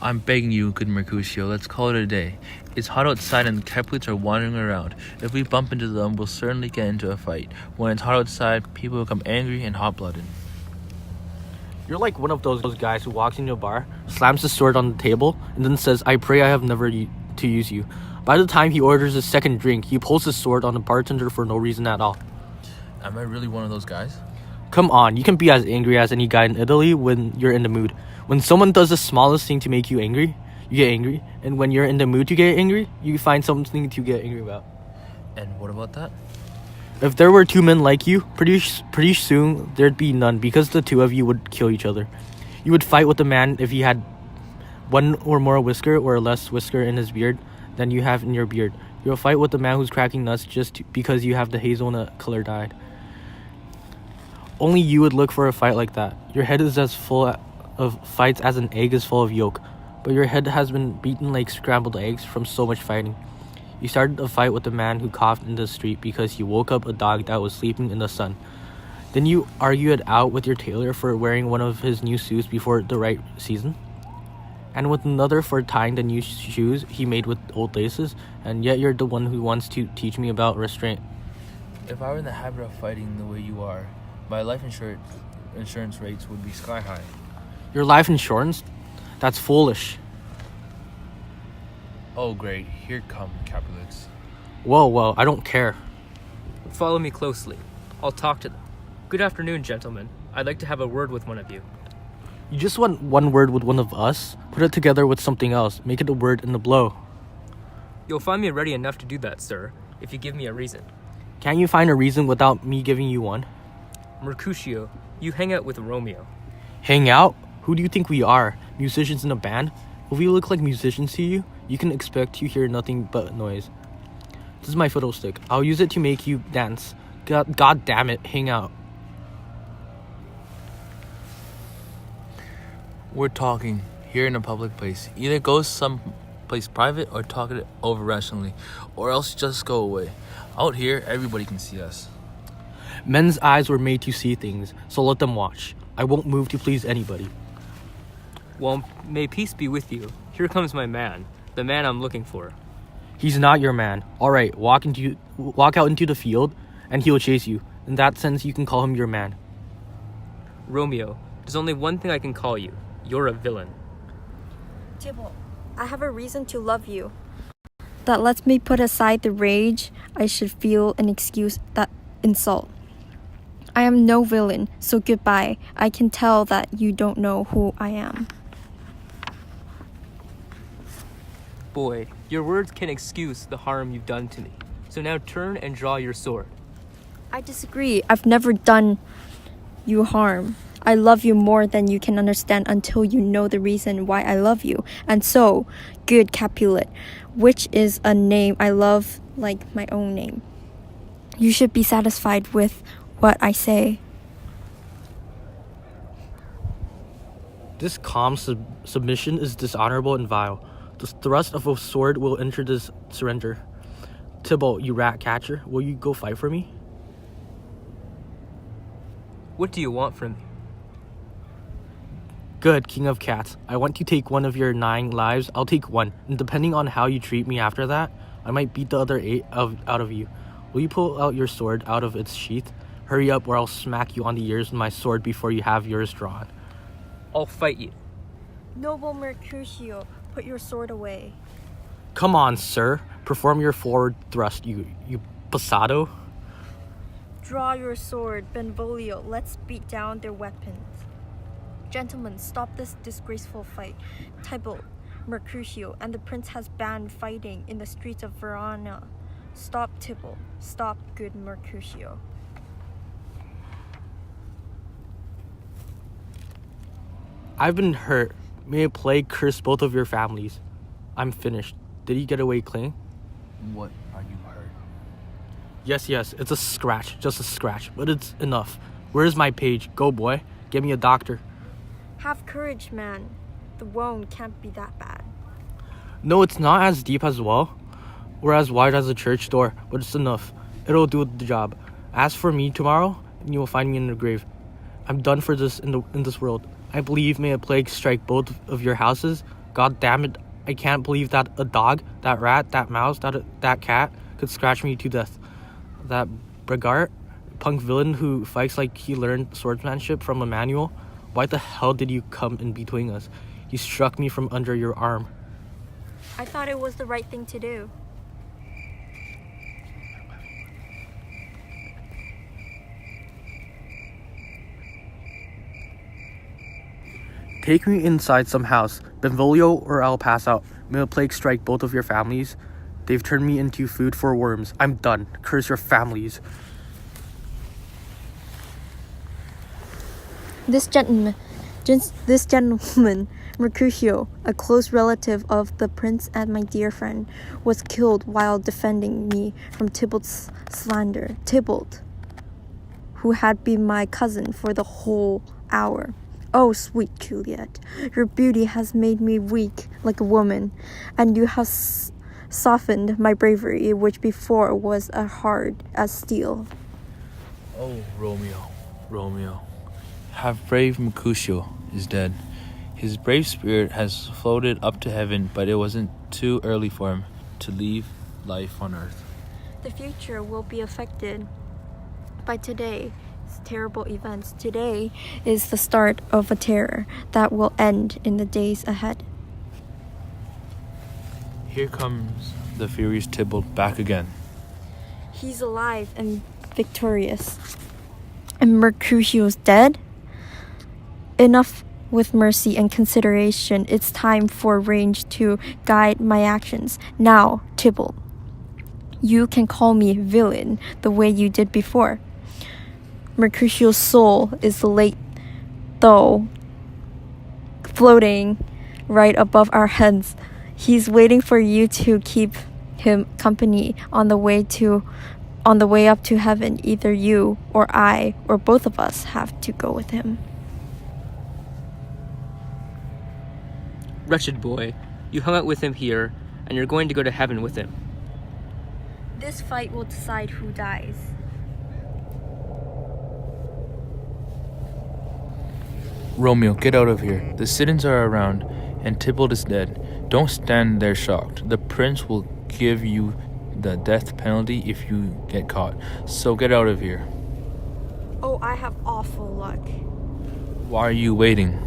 I'm begging you, good Mercutio, let's call it a day. It's hot outside and the Capulets are wandering around. If we bump into them, we'll certainly get into a fight. When it's hot outside, people become angry and hot-blooded. You're like one of those guys who walks into a bar, slams his sword on the table, and then says, "I pray I have never to use you." By the time he orders his second drink, he pulls his sword on the bartender for no reason at all. Am I really one of those guys? Come on, you can be as angry as any guy in Italy when you're in the mood. When someone does the smallest thing to make you angry, you get angry. And when you're in the mood to get angry, you find something to get angry about. And what about that? If there were two men like you, pretty soon there'd be none because the two of you would kill each other. You would fight with a man if he had one or more whisker or less whisker in his beard than you have in your beard. You'll fight with the man who's cracking nuts just because you have the hazelnut colored eye. Only you would look for a fight like that. Your head is as full of fights as an egg is full of yolk, but your head has been beaten like scrambled eggs from so much fighting. You started a fight with the man who coughed in the street because he woke up a dog that was sleeping in the sun. Then you argue it out with your tailor for wearing one of his new suits before the right season, and with another for tying the new shoes he made with old laces, and yet you're the one who wants to teach me about restraint. If I were in the habit of fighting the way you are, my life insurance rates would be sky high. Your life insurance? That's foolish. Oh great, here come Capulets. Whoa, I don't care. Follow me closely. I'll talk to them. Good afternoon, gentlemen. I'd like to have a word with one of you. You just want one word with one of us? Put it together with something else. Make it a word in the blow. You'll find me ready enough to do that, sir, if you give me a reason. Can't you find a reason without me giving you one? Mercutio, you hang out with Romeo. Hang out? Who do you think we are? Musicians in a band? If we look like musicians to you, you can expect to hear nothing but noise. This is my fiddlestick. I'll use it to make you dance. God damn it, hang out. We're talking here in a public place. Either go someplace private or talk it over rationally, or else just go away. Out here, everybody can see us. Men's eyes were made to see things, so let them watch. I won't move to please anybody. Well, may peace be with you. Here comes my man, the man I'm looking for. He's not your man. Alright, walk out into the field, and he'll chase you. In that sense, you can call him your man. Romeo, there's only one thing I can call you. You're a villain. Tybalt, I have a reason to love you. That lets me put aside the rage I should feel and excuse that insult. I am no villain, so goodbye. I can tell that you don't know who I am. Boy, your words can excuse the harm you've done to me. So now turn and draw your sword. I disagree. I've never done you harm. I love you more than you can understand until you know the reason why I love you. And so, good Capulet, which is a name I love like my own name. You should be satisfied with what I say. This calm submission is dishonorable and vile. The thrust of a sword will enter this surrender. Tybalt, you rat catcher, will you go fight for me? What do you want from me? Good, king of cats. I want to take one of your 9 lives. I'll take one, and depending on how you treat me after that, I might beat the other 8 out of you. Will you pull out your sword out of its sheath? Hurry up or I'll smack you on the ears with my sword before you have yours drawn. I'll fight you. Noble Mercutio, put your sword away. Come on, sir. Perform your forward thrust, you passado. Draw your sword, Benvolio. Let's beat down their weapons. Gentlemen, stop this disgraceful fight. Tybalt, Mercutio, and the prince has banned fighting in the streets of Verona. Stop, Tybalt. Stop, good Mercutio. I've been hurt. May a plague curse both of your families. I'm finished. Did he get away clean? What are you hurt? Yes, it's a scratch. Just a scratch. But it's enough. Where's my page? Go, boy. Get me a doctor. Have courage, man. The wound can't be that bad. No, it's not as deep as well, or as wide as a church door, but it's enough. It'll do the job. As for me tomorrow, you will find me in the grave. I'm done for this in this world. I believe may a plague strike both of your houses, God damn it, I can't believe that a dog, that rat, that mouse, that cat could scratch me to death. That Bragart, punk villain who fights like he learned swordsmanship from a manual. Why the hell did you come in between us? You struck me from under your arm. I thought it was the right thing to do. Take me inside some house, Benvolio or I'll pass out. May the plague strike both of your families. They've turned me into food for worms. I'm done. Curse your families. This gentleman, Mercutio, a close relative of the prince and my dear friend, was killed while defending me from Tybalt's slander. Tybalt, who had been my cousin for the whole hour. Oh, sweet Juliet, your beauty has made me weak like a woman, and you have softened my bravery, which before was as hard as steel. Oh, Romeo. Have brave Mercutio is dead. His brave spirit has floated up to heaven, but it wasn't too early for him to leave life on earth. The future will be affected by today's terrible events. Today is the start of a terror that will end in the days ahead. Here comes the furious Tybalt back again. He's alive and victorious. And Mercutio's dead? Enough with mercy and consideration. It's time for range to guide my actions. Now, Tybalt, you can call me villain the way you did before. Mercutio's soul is late, though, floating right above our heads. He's waiting for you to keep him company on the way up to heaven. Either you or I or both of us have to go with him. Wretched boy, you hung out with him here, and you're going to go to heaven with him. This fight will decide who dies. Romeo, get out of here. The citizens are around, and Tybalt is dead. Don't stand there shocked. The prince will give you the death penalty if you get caught. So get out of here. Oh, I have awful luck. Why are you waiting?